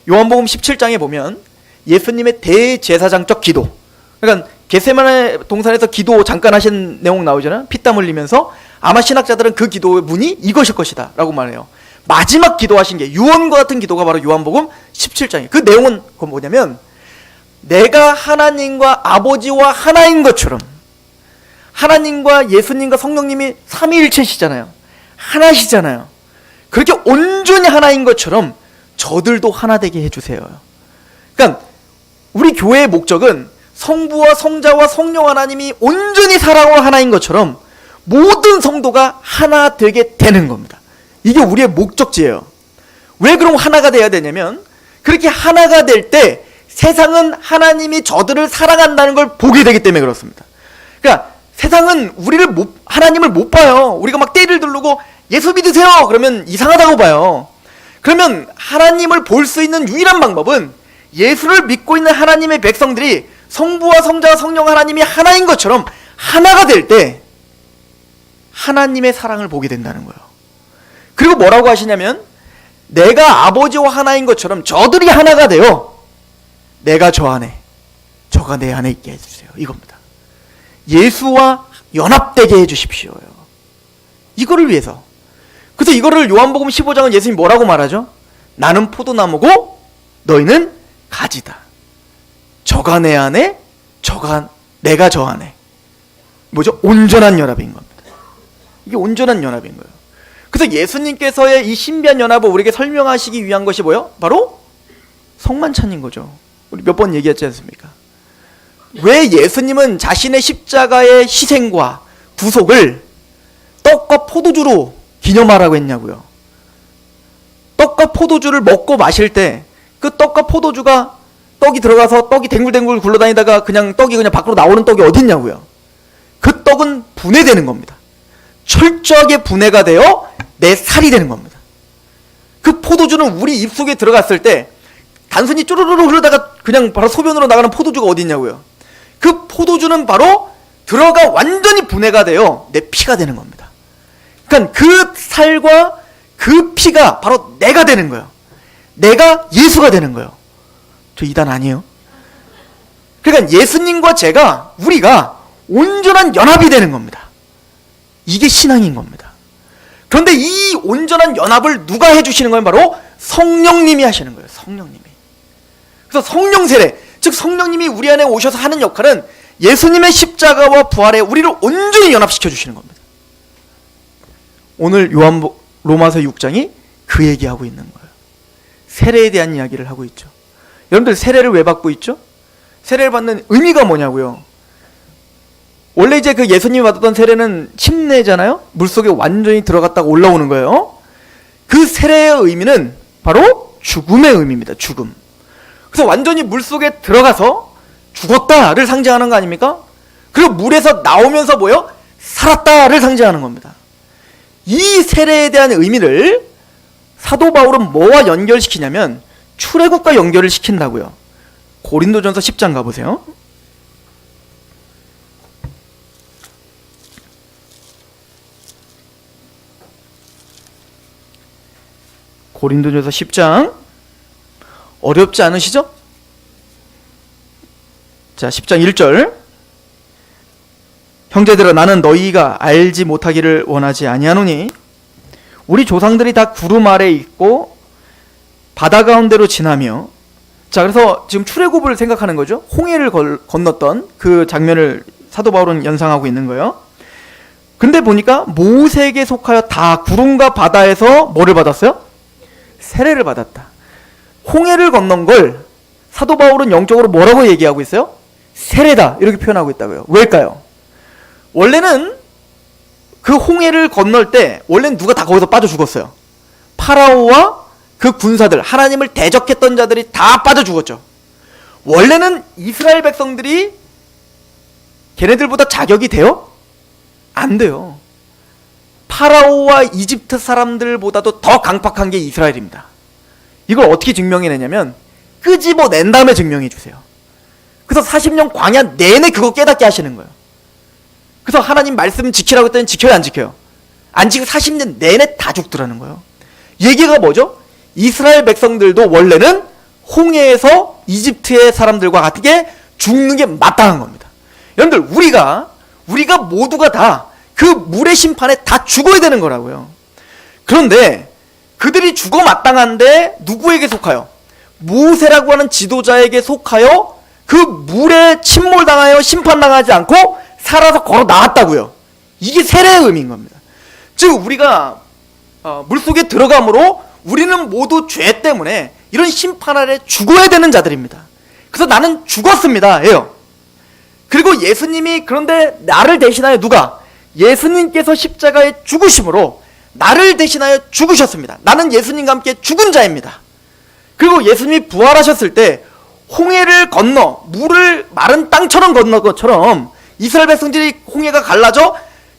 요한복음 17장에 보면 예수님의 대제사장적 기도. 그러니까 겟세마네 동산에서 기도 잠깐 하신 내용 나오잖아요. 피땀 흘리면서 아마 신학자들은 그 기도의 문이 이것일 것이다 라고 말해요. 마지막 기도하신 게 유언과 같은 기도가 바로 요한복음 17장이에요. 그 내용은 그건 뭐냐면 내가 하나님과 아버지와 하나인 것처럼 하나님과 예수님과 성령님이 삼위일체시잖아요. 하나시잖아요. 그렇게 온전히 하나인 것처럼 저들도 하나 되게 해주세요. 그러니까 우리 교회의 목적은 성부와 성자와 성령 하나님이 온전히 사랑으로 하나인 것처럼 모든 성도가 하나 되게 되는 겁니다. 이게 우리의 목적지예요. 왜 그럼 하나가 돼야 되냐면 그렇게 하나가 될 때 세상은 하나님이 저들을 사랑한다는 걸 보게 되기 때문에 그렇습니다. 그러니까 세상은 하나님을 못 봐요. 우리가 막 떼를 두르고 예수 믿으세요 그러면 이상하다고 봐요. 그러면 하나님을 볼 수 있는 유일한 방법은 예수를 믿고 있는 하나님의 백성들이 성부와 성자와 성령 하나님이 하나인 것처럼 하나가 될 때 하나님의 사랑을 보게 된다는 거예요. 그리고 뭐라고 하시냐면 내가 아버지와 하나인 것처럼 저들이 하나가 되어 내가 저 안에 저가 내 안에 있게 해주세요. 이겁니다. 예수와 연합되게 해주십시오요. 이거를 위해서. 그래서 이거를 요한복음 15장은 예수님이 뭐라고 말하죠? 나는 포도나무고 너희는 가지다. 저가 내 안에 내가 저 안에. 뭐죠? 온전한 연합인 겁니다. 이게 온전한 연합인 거예요. 그래서 예수님께서의 이 신비한 연합을 우리에게 설명하시기 위한 것이 뭐예요? 바로 성만찬인 거죠. 우리 몇 번 얘기했지 않습니까? 왜 예수님은 자신의 십자가의 희생과 구속을 떡과 포도주로 기념하라고 했냐고요. 떡과 포도주를 먹고 마실 때 그 떡과 포도주가 떡이 들어가서 떡이 댕굴댕굴 굴러다니다가 그냥 떡이 그냥 밖으로 나오는 떡이 어딨냐고요. 그 떡은 분해되는 겁니다. 철저하게 분해가 되어 내 살이 되는 겁니다. 그 포도주는 우리 입속에 들어갔을 때 단순히 쭈루루루 흐르다가 그냥 바로 소변으로 나가는 포도주가 어딨냐고요. 그 포도주는 바로 들어가 완전히 분해가 되어 내 피가 되는 겁니다. 그러니까 그 살과 그 피가 바로 내가 되는 거예요. 내가 예수가 되는 거예요. 저 이단 아니에요? 그러니까 예수님과 우리가 온전한 연합이 되는 겁니다. 이게 신앙인 겁니다. 그런데 이 온전한 연합을 누가 해주시는 거예요? 바로 성령님이 하시는 거예요. 성령님이. 그래서 성령 세례, 즉 성령님이 우리 안에 오셔서 하는 역할은 예수님의 십자가와 부활에 우리를 온전히 연합시켜 주시는 겁니다. 오늘 로마서 6장이 그 얘기하고 있는 거예요. 세례에 대한 이야기를 하고 있죠. 여러분들 세례를 왜 받고 있죠? 세례를 받는 의미가 뭐냐고요. 원래 이제 그 예수님이 받았던 세례는 침례잖아요. 물속에 완전히 들어갔다가 올라오는 거예요. 그 세례의 의미는 바로 죽음의 의미입니다. 죽음. 그래서 완전히 물속에 들어가서 죽었다를 상징하는 거 아닙니까? 그리고 물에서 나오면서 뭐요? 살았다를 상징하는 겁니다. 이 세례에 대한 의미를 사도 바울은 뭐와 연결시키냐면 출애굽과 연결을 시킨다고요. 고린도전서 10장 가보세요. 고린도전서 10장 어렵지 않으시죠? 자, 10장 1절. 형제들아, 나는 너희가 알지 못하기를 원하지 아니하노니 우리 조상들이 다 구름 아래 있고 바다 가운데로 지나며. 자, 그래서 지금 출애굽을 생각하는 거죠. 홍해를 건넜던 그 장면을 사도 바울은 연상하고 있는 거예요. 근데 보니까 모세에게 속하여 다 구름과 바다에서 뭐를 받았어요? 세례를 받았다. 홍해를 건넌 걸 사도 바울은 영적으로 뭐라고 얘기하고 있어요? 세례다, 이렇게 표현하고 있다고요. 왜일까요? 원래는 그 홍해를 건널 때 원래는 누가 다 거기서 빠져 죽었어요. 파라오와 그 군사들, 하나님을 대적했던 자들이 다 빠져 죽었죠. 원래는 이스라엘 백성들이 걔네들보다 자격이 돼요? 안 돼요. 파라오와 이집트 사람들보다도 더 강팍한 게 이스라엘입니다. 이걸 어떻게 증명해내냐면 끄집어낸 다음에 증명해 주세요. 그래서 40년 광야 내내 그거 깨닫게 하시는 거예요. 그래서 하나님 말씀 지키라고 했더니 지켜요, 안 지켜요? 안 지키고 40년 내내 다 죽더라는 거예요. 얘기가 뭐죠? 이스라엘 백성들도 원래는 홍해에서 이집트의 사람들과 같게 죽는 게 마땅한 겁니다. 여러분들, 우리가 모두가 다 그 물의 심판에 다 죽어야 되는 거라고요. 그런데 그들이 죽어 마땅한데 누구에게 속하여? 모세라고 하는 지도자에게 속하여 그 물에 침몰당하여 심판당하지 않고 살아서 걸어 나왔다고요. 이게 세례의 의미인 겁니다. 즉 우리가 물속에 들어감으로 우리는 모두 죄 때문에 이런 심판 아래 죽어야 되는 자들입니다. 그래서 나는 죽었습니다 예요. 그리고 예수님이 그런데 나를 대신하여 누가? 예수님께서 십자가에 죽으심으로 나를 대신하여 죽으셨습니다. 나는 예수님과 함께 죽은 자입니다. 그리고 예수님이 부활하셨을 때 홍해를 건너 물을 마른 땅처럼 건너 것처럼 이스라엘 백성들이 홍해가 갈라져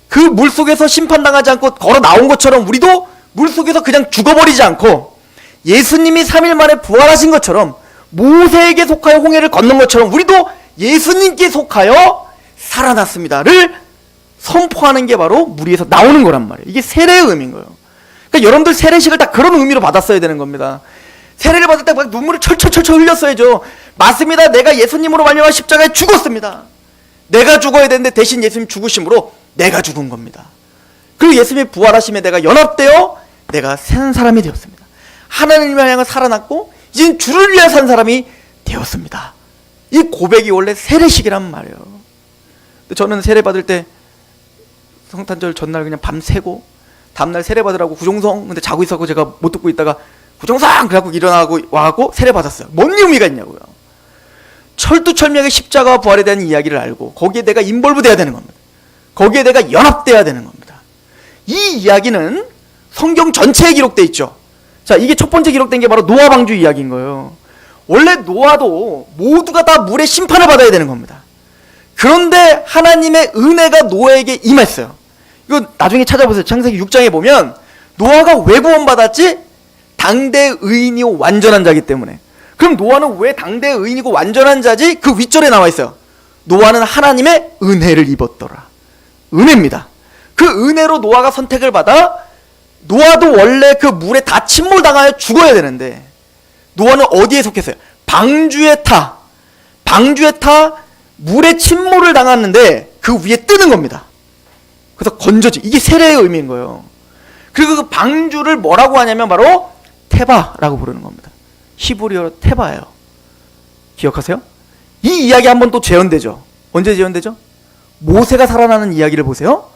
그 물속에서 심판당하지 않고 걸어 나온 것처럼 우리도 물속에서 그냥 죽어버리지 않고 예수님이 3일 만에 부활하신 것처럼 모세에게 속하여 홍해를 건넌 것처럼 우리도 예수님께 속하여 살아났습니다를 선포하는 게 바로 물 위에서 나오는 거란 말이에요. 이게 세례의 의미인 거예요. 그러니까 여러분들 세례식을 다 그런 의미로 받았어야 되는 겁니다. 세례를 받을 때 막 눈물을 철철철철 흘렸어야죠. 맞습니다. 내가 예수님으로 말미암아 십자가에 죽었습니다. 내가 죽어야 되는데 대신 예수님 죽으심으로 내가 죽은 겁니다. 그리고 예수님이 부활하심에 내가 연합되어 내가 산 사람이 되었습니다. 하나님을 향해 살아났고 이젠 주를 위해 산 사람이 되었습니다. 이 고백이 원래 세례식이란 말이에요. 근데 저는 세례 받을 때 성탄절 전날 그냥 밤새고 다음날 세례 받으라고 구정성 근데 자고 있었고 제가 못 듣고 있다가 구정성 그래갖고 일어나고 와갖고 세례 받았어요. 뭔 의미가 있냐고요. 철두철미하게 십자가와 부활에 대한 이야기를 알고 거기에 내가 인볼브 돼야 되는 겁니다. 거기에 내가 연합돼야 되는 겁니다. 이 이야기는 성경 전체에 기록돼 있죠. 자, 이게 첫 번째 기록된 게 바로 노아 방주 이야기인 거예요. 원래 노아도 모두가 다 물의 심판을 받아야 되는 겁니다. 그런데 하나님의 은혜가 노아에게 임했어요. 이거 나중에 찾아보세요. 창세기 6장에 보면 노아가 왜 구원받았지? 당대 의인이요 완전한 자이기 때문에. 그럼 노아는 왜 당대 의인이고 완전한 자지? 그 윗절에 나와 있어요. 노아는 하나님의 은혜를 입었더라. 은혜입니다. 그 은혜로 노아가 선택을 받아 노아도 원래 그 물에 다 침몰당하여 죽어야 되는데 노아는 어디에 속했어요? 방주에 타 물에 침몰을 당했는데 그 위에 뜨는 겁니다. 그래서 건져지. 이게 세례의 의미인 거예요. 그리고 그 방주를 뭐라고 하냐면 바로 테바라고 부르는 겁니다. 히브리어로 테바예요. 기억하세요? 이 이야기 한번 또 재현되죠. 언제 재현되죠? 모세가 살아나는 이야기를 보세요.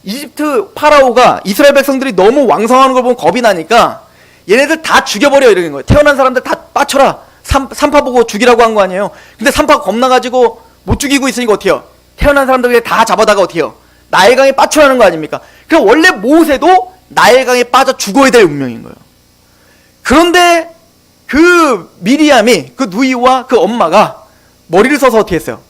이집트 파라오가 이스라엘 백성들이 너무 왕성하는 걸 보면 겁이 나니까 얘네들 다 죽여버려 이러는 거예요. 태어난 사람들 다 빠쳐라. 산파 보고 죽이라고 한 거 아니에요. 근데 산파가 겁나가지고 못 죽이고 있으니까 어때요? 태어난 사람들 다 잡아다가 어때요? 나일강에 빠출하는 거 아닙니까? 그럼 원래 모세도 나일강에 빠져 죽어야 될 운명인 거예요. 그런데 그 미리암이, 그 누이와 그 엄마가 머리를 써서 어떻게 했어요?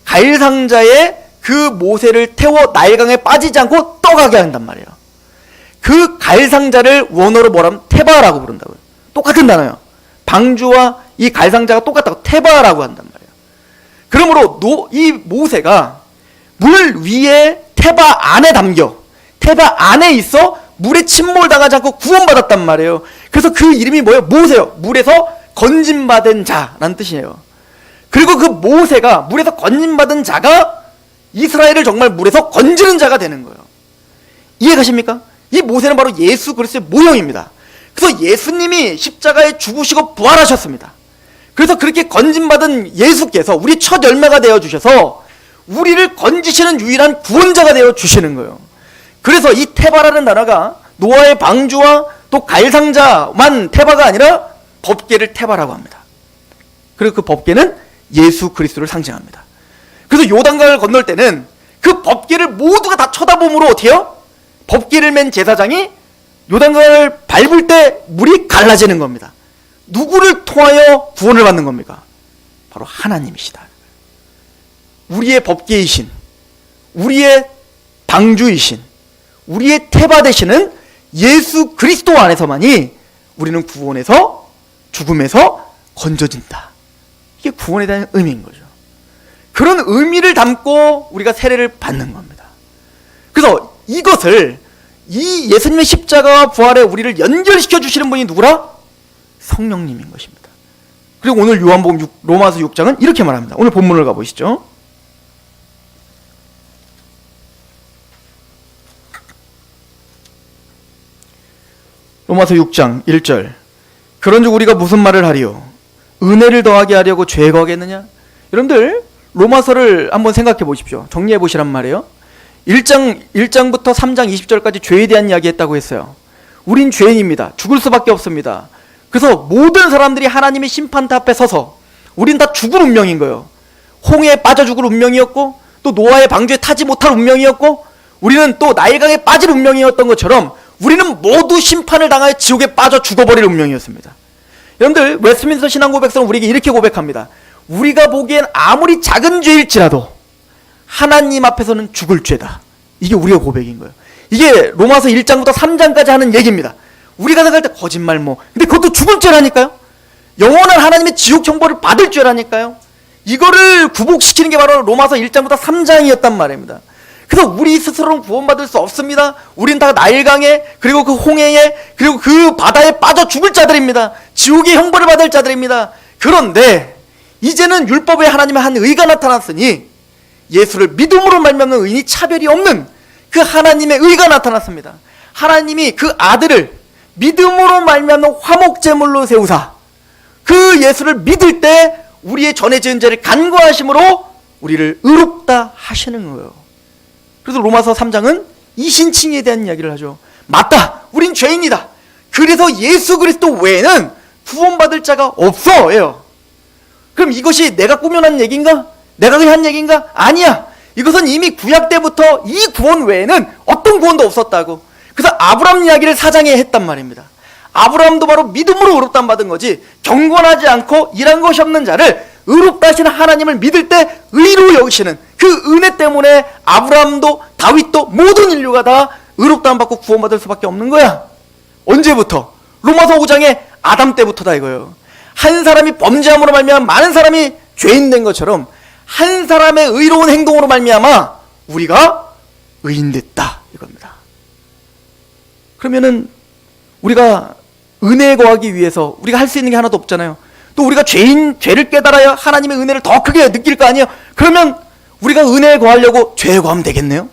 갈상자에 그 모세를 태워 나일강에 빠지지 않고 떠가게 한단 말이에요. 그 갈상자를 원어로 뭐라면 테바라고 부른다고요. 똑같은 단어예요. 방주와 이 갈상자가 똑같다고 테바라고 한단 말이에요. 그러므로 이 모세가 물 위에 테바 안에 담겨, 테바 안에 있어 물에 침몰당하지 않고 구원받았단 말이에요. 그래서 그 이름이 뭐예요? 모세요. 물에서 건짐받은 자라는 뜻이에요. 그리고 그 모세가 물에서 건짐받은 자가 이스라엘을 정말 물에서 건지는 자가 되는 거예요. 이해가십니까? 이 모세는 바로 예수 그리스도의 모형입니다. 그래서 예수님이 십자가에 죽으시고 부활하셨습니다. 그래서 그렇게 건짐받은 예수께서 우리 첫 열매가 되어주셔서 우리를 건지시는 유일한 구원자가 되어주시는 거예요. 그래서 이 테바라는 단어가 노아의 방주와 또 갈상자만 테바가 아니라 법궤를 테바라고 합니다. 그리고 그 법궤는 예수 그리스도를 상징합니다. 그래서 요단강을 건널 때는 그 법궤를 모두가 다 쳐다보므로 어떻게 해요? 법궤를 맨 제사장이 요단강을 밟을 때 물이 갈라지는 겁니다. 누구를 통하여 구원을 받는 겁니까? 바로 하나님이시다. 우리의 법궤이신, 우리의 방주이신, 우리의 테바 되시는 예수 그리스도 안에서만이 우리는 구원에서, 죽음에서 건져진다. 이게 구원에 대한 의미인 거죠. 그런 의미를 담고 우리가 세례를 받는 겁니다. 그래서 이것을, 이 예수님의 십자가와 부활에 우리를 연결시켜 주시는 분이 누구라? 성령님인 것입니다. 그리고 오늘 요한복음 로마서 6장은 이렇게 말합니다. 오늘 본문을 가보시죠. 로마서 6장 1절. 그런즉 우리가 무슨 말을 하리요? 은혜를 더하게 하려고 죄 거하겠느냐? 여러분들 로마서를 한번 생각해 보십시오. 정리해 보시란 말이에요. 1장부터 3장 20절까지 죄에 대한 이야기 했다고 했어요. 우린 죄인입니다. 죽을 수밖에 없습니다. 그래서 모든 사람들이 하나님의 심판대 앞에 서서 우린 다 죽을 운명인 거예요. 홍해에 빠져 죽을 운명이었고, 또 노아의 방주에 타지 못할 운명이었고, 우리는 또 나일강에 빠질 운명이었던 것처럼 우리는 모두 심판을 당하여 지옥에 빠져 죽어버릴 운명이었습니다. 여러분들 웨스트민스터 신앙고백서는 우리에게 이렇게 고백합니다. 우리가 보기엔 아무리 작은 죄일지라도 하나님 앞에서는 죽을 죄다. 이게 우리의 고백인 거예요. 이게 로마서 1장부터 3장까지 하는 얘기입니다. 우리가 생각할 때 거짓말 근데 그것도 죽을 죄라니까요. 영원한 하나님의 지옥 형벌을 받을 죄라니까요. 이거를 구복시키는 게 바로 로마서 1장부터 3장이었단 말입니다. 그래서 우리 스스로는 구원받을 수 없습니다. 우린 다 나일강에, 그리고 그 홍해에, 그리고 그 바다에 빠져 죽을 자들입니다. 지옥의 형벌을 받을 자들입니다. 그런데 이제는 율법에 하나님의 한 의가 나타났으니 예수를 믿음으로 말미암는 의인이 차별이 없는 그 하나님의 의가 나타났습니다. 하나님이 그 아들을 믿음으로 말미암는 화목제물로 세우사 그 예수를 믿을 때 우리의 전에 지은 죄를 간구하심으로 우리를 의롭다 하시는 거예요. 그래서 로마서 3장은 이신칭에 대한 이야기를 하죠. 맞다, 우린 죄인이다. 그래서 예수 그리스도 외에는 구원받을 자가 없어요. 그럼 이것이 내가 꾸며낸 얘기인가? 내가 그냥 한 얘기인가? 아니야. 이것은 이미 구약 때부터 이 구원 외에는 어떤 구원도 없었다고. 그래서 아브라함 이야기를 4장에 했단 말입니다. 아브라함도 바로 믿음으로 의롭다 받은 거지, 경건하지 않고 일한 것이 없는 자를 의롭다 하시는 하나님을 믿을 때 의로 여기시는 그 은혜 때문에 아브라함도 다윗도 모든 인류가 다 의롭다 받고 구원받을 수밖에 없는 거야. 언제부터? 로마서 5장에 아담 때부터다 이거예요. 한 사람이 범죄함으로 말미암아 많은 사람이 죄인 된 것처럼 한 사람의 의로운 행동으로 말미암아 우리가 의인 됐다 이겁니다. 그러면은 우리가 은혜에 거하기 위해서 우리가 할 수 있는 게 하나도 없잖아요. 또 우리가 죄를 깨달아야 하나님의 은혜를 더 크게 느낄 거 아니에요. 그러면 우리가 은혜에 거하려고 죄에 거하면 되겠네요.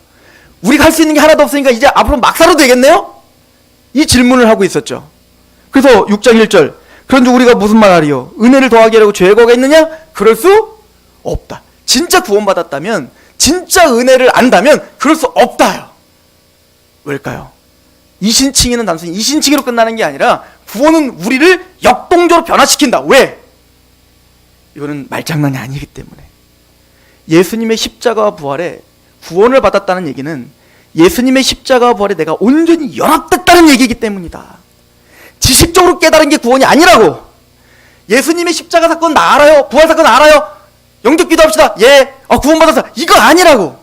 우리가 할 수 있는 게 하나도 없으니까 이제 앞으로 막 살아도 되겠네요. 이 질문을 하고 있었죠. 그래서 6장 1절, 그런즉 우리가 무슨 말하리요? 은혜를 더하게 하려고 죄에 거하겠느냐? 그럴 수 없다. 진짜 구원받았다면, 진짜 은혜를 안다면 그럴 수 없다요. 왜일까요? 이신칭에는 단순히 이신칭으로 끝나는 게 아니라 구원은 우리를 역동적으로 변화시킨다. 왜? 이거는 말장난이 아니기 때문에. 예수님의 십자가와 부활에 구원을 받았다는 얘기는 예수님의 십자가와 부활에 내가 온전히 연합됐다는 얘기이기 때문이다. 지식적으로 깨달은 게 구원이 아니라고. 예수님의 십자가 사건 나 알아요? 부활 사건 알아요? 영접 기도합시다. 예. 구원받았어. 이거 아니라고.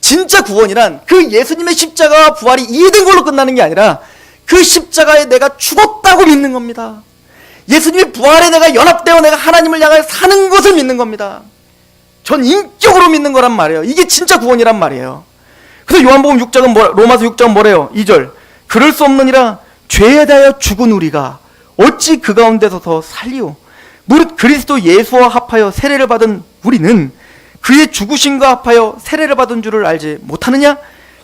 진짜 구원이란 그 예수님의 십자가와 부활이 이해된 걸로 끝나는 게 아니라 그 십자가에 내가 죽었다고 믿는 겁니다. 예수님의 부활에 내가 연합되어 내가 하나님을 향하여 사는 것을 믿는 겁니다. 전 인격으로 믿는 거란 말이에요. 이게 진짜 구원이란 말이에요. 그래서 요한복음 6장은 로마서 6장 뭐래요? 2절. 그럴 수 없느니라 죄에 대하여 죽은 우리가 어찌 그 가운데서 더 살리오. 무릇 그리스도 예수와 합하여 세례를 받은 우리는 그의 죽으심과 합하여 세례를 받은 줄을 알지 못하느냐?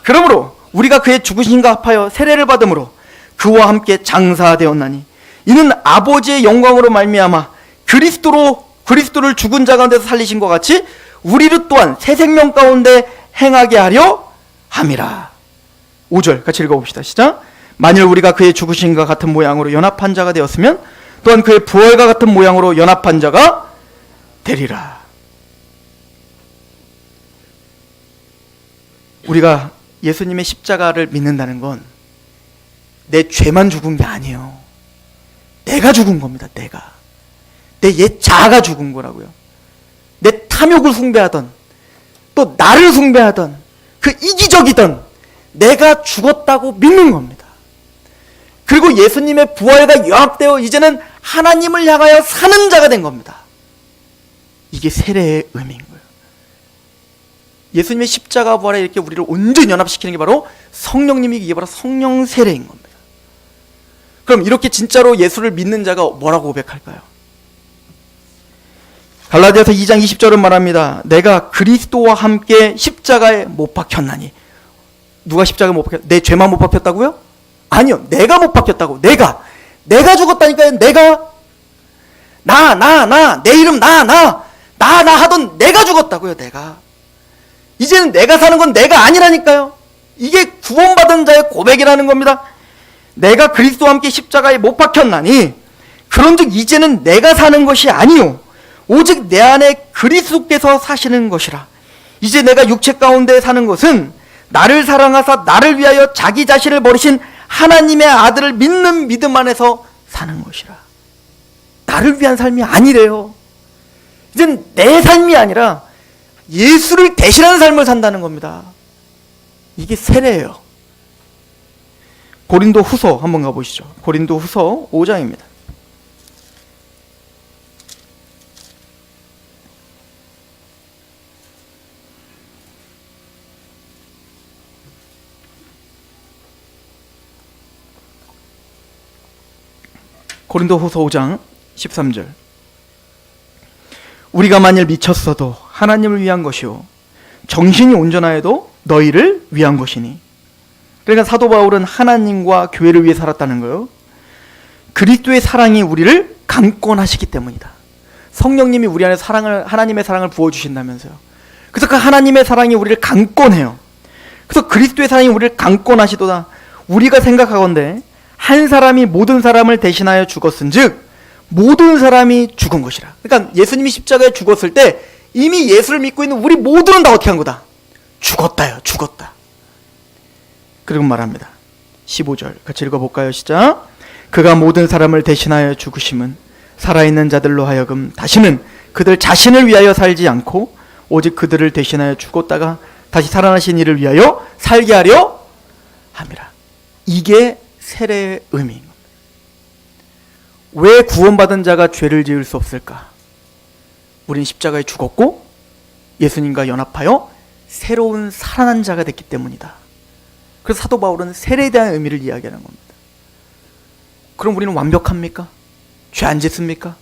그러므로 우리가 그의 죽으심과 합하여 세례를 받음으로 그와 함께 장사되었나니 이는 아버지의 영광으로 말미암아 그리스도를 죽은 자 가운데서 살리신 것 같이 우리를 또한 새 생명 가운데 행하게 하려 함이라. 5절 같이 읽어봅시다. 시작. 만일 우리가 그의 죽으심과 같은 모양으로 연합한 자가 되었으면 또한 그의 부활과 같은 모양으로 연합한 자가 되리라. 우리가 예수님의 십자가를 믿는다는 건 내 죄만 죽은 게 아니에요. 내가 죽은 겁니다. 내가. 내 옛 자아가 죽은 거라고요. 내 탐욕을 숭배하던 또 나를 숭배하던 그 이기적이던 내가 죽었다고 믿는 겁니다. 그리고 예수님의 부활과 연합되어 이제는 하나님을 향하여 사는 자가 된 겁니다. 이게 세례의 의미인 거예요. 예수님의 십자가 부활에 이렇게 우리를 온전히 연합시키는 게 바로 성령님이 이게 바로 성령 세례인 겁니다. 그럼 이렇게 진짜로 예수를 믿는 자가 뭐라고 고백할까요? 갈라디아서 2장 20절은 말합니다. 내가 그리스도와 함께 십자가에 못 박혔나니. 누가 십자가에 못 박혔? 내 죄만 못 박혔다고요? 아니요. 내가 못 박혔다고. 내가 죽었다니까요. 내가 내 이름 나 하던 내가 죽었다고요. 내가. 이제는 내가 사는 건 내가 아니라니까요. 이게 구원받은 자의 고백이라는 겁니다. 내가 그리스도와 함께 십자가에 못 박혔나니 그런즉 이제는 내가 사는 것이 아니요 오직 내 안에 그리스도께서 사시는 것이라. 이제 내가 육체 가운데 사는 것은 나를 사랑하사 나를 위하여 자기 자신을 버리신 하나님의 아들을 믿는 믿음 안에서 사는 것이라. 나를 위한 삶이 아니래요. 이젠 내 삶이 아니라 예수를 대신하는 삶을 산다는 겁니다. 이게 세례예요. 고린도 후서 한번 가보시죠. 고린도 후서 5장입니다. 고린도 후서 5장 13절. 우리가 만일 미쳤어도 하나님을 위한 것이요 정신이 온전하여도 너희를 위한 것이니. 그러니까 사도 바울은 하나님과 교회를 위해 살았다는 거예요. 그리스도의 사랑이 우리를 강권하시기 때문이다. 성령님이 우리 안에 하나님의 사랑을 부어주신다면서요. 그래서 그 하나님의 사랑이 우리를 강권해요. 그래서 그리스도의 사랑이 우리를 강권하시도다. 우리가 생각하건대 한 사람이 모든 사람을 대신하여 죽었은즉 모든 사람이 죽은 것이라. 그러니까 예수님이 십자가에 죽었을 때 이미 예수를 믿고 있는 우리 모두는 다 어떻게 한 거다? 죽었다요. 죽었다. 그리고 말합니다. 15절 같이 읽어볼까요? 시작. 그가 모든 사람을 대신하여 죽으심은 살아있는 자들로 하여금 다시는 그들 자신을 위하여 살지 않고 오직 그들을 대신하여 죽었다가 다시 살아나신 이를 위하여 살게 하려 함이라. 이게 세례의 의미인 겁니다. 왜 구원받은 자가 죄를 지을 수 없을까? 우린 십자가에 죽었고 예수님과 연합하여 새로운 살아난 자가 됐기 때문이다. 그래서 사도 바울은 세례에 대한 의미를 이야기하는 겁니다. 그럼 우리는 완벽합니까? 죄 안 짓습니까?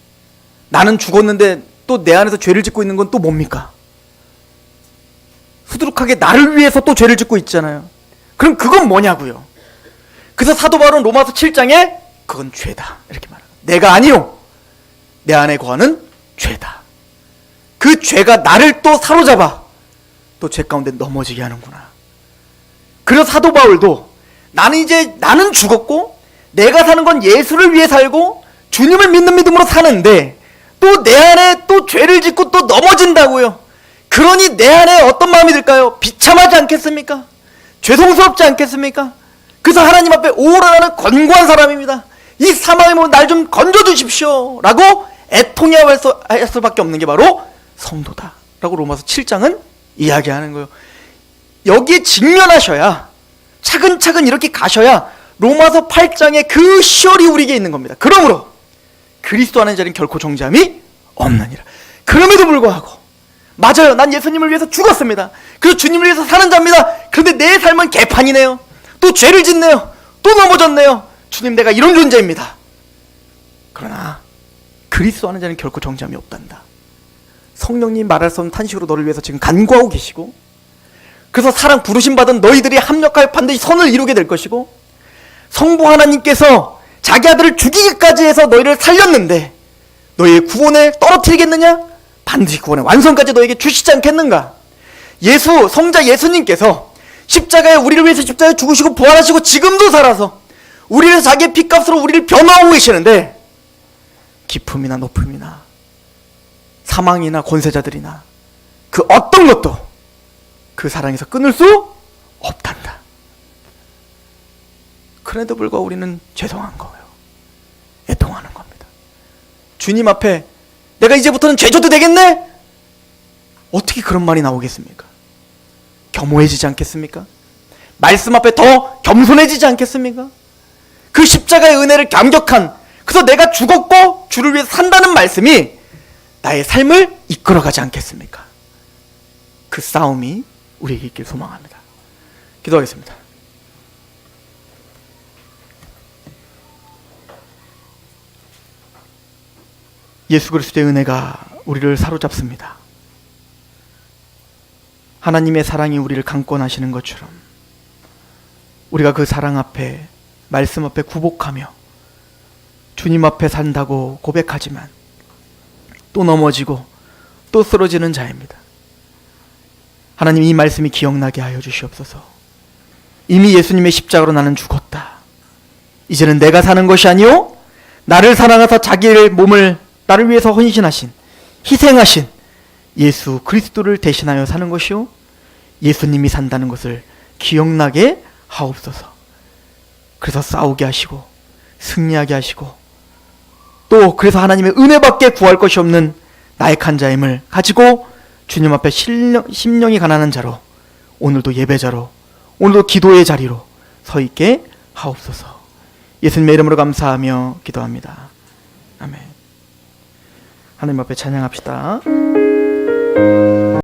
나는 죽었는데 또 내 안에서 죄를 짓고 있는 건 또 뭡니까? 수두룩하게 나를 위해서 또 죄를 짓고 있잖아요. 그럼 그건 뭐냐고요? 그래서 사도 바울은 로마서 7장에 그건 죄다 이렇게 말합니다. 내가 아니요 내 안에 거하는 죄다. 그 죄가 나를 또 사로잡아 또 죄 가운데 넘어지게 하는구나. 그래서 사도 바울도 나는 죽었고 내가 사는 건 예수를 위해 살고 주님을 믿는 믿음으로 사는데 또 내 안에 또 죄를 짓고 또 넘어진다고요. 그러니 내 안에 어떤 마음이 들까요? 비참하지 않겠습니까? 죄송스럽지 않겠습니까? 그래서 하나님 앞에 오라는 권고한 사람입니다. 이 사망의 몸 날 좀 건져주십시오 라고 애통해야 할 수밖에 없는 게 바로 성도다 라고 로마서 7장은 이야기하는 거예요. 여기에 직면하셔야, 차근차근 이렇게 가셔야 로마서 8장의 그 시월이 우리에게 있는 겁니다. 그러므로 그리스도 안에 자리는 결코 정죄함이 없느니라. 그럼에도 불구하고 맞아요, 난 예수님을 위해서 죽었습니다. 그래서 주님을 위해서 사는 자입니다. 그런데 내 삶은 개판이네요. 또 죄를 짓네요. 또 넘어졌네요. 주님, 내가 이런 존재입니다. 그러나 그리스도 안에 자는 결코 정죄함이 없단다. 성령님 말할 수 없는 탄식으로 너를 위해서 지금 간구하고 계시고, 그래서 사랑 부르심 받은 너희들이 합력하여 반드시 선을 이루게 될 것이고, 성부 하나님께서 자기 아들을 죽이기까지 해서 너희를 살렸는데 너희의 구원을 떨어뜨리겠느냐? 반드시 구원의 완성까지 너에게 주시지 않겠는가? 성자 예수님께서 십자가에 우리를 위해서 십자가에 죽으시고 부활하시고 지금도 살아서 우리를 위해서 자기의 피값으로 우리를 변호하고 계시는데, 깊음이나 높음이나 사망이나 권세자들이나 그 어떤 것도 그 사랑에서 끊을 수 없단다. 그래도 불구하고 우리는 죄송한 거예요. 애통하는 겁니다. 주님 앞에 내가 이제부터는 죄 져도 되겠네? 어떻게 그런 말이 나오겠습니까? 겸허해지지 않겠습니까? 말씀 앞에 더 겸손해지지 않겠습니까? 그 십자가의 은혜를 감격한, 그래서 내가 죽었고 주를 위해서 산다는 말씀이 나의 삶을 이끌어가지 않겠습니까? 그 싸움이 우리에게 있길 소망합니다. 기도하겠습니다. 예수 그리스도의 은혜가 우리를 사로잡습니다. 하나님의 사랑이 우리를 강권하시는 것처럼 우리가 그 사랑 앞에, 말씀 앞에 굴복하며 주님 앞에 산다고 고백하지만 또 넘어지고 또 쓰러지는 자입니다. 하나님, 이 말씀이 기억나게 하여 주시옵소서. 이미 예수님의 십자가로 나는 죽었다. 이제는 내가 사는 것이 아니요 나를 사랑하사 자기의 몸을 나를 위해서 헌신하신, 희생하신 예수 그리스도를 대신하여 사는 것이요 예수님이 산다는 것을 기억나게 하옵소서. 그래서 싸우게 하시고 승리하게 하시고, 또 그래서 하나님의 은혜밖에 구할 것이 없는 나약한 자임을 가지고 주님 앞에 심령이 가난한 자로, 오늘도 예배자로, 오늘도 기도의 자리로 서 있게 하옵소서. 예수님의 이름으로 감사하며 기도합니다. 아멘. 하나님 앞에 찬양합시다.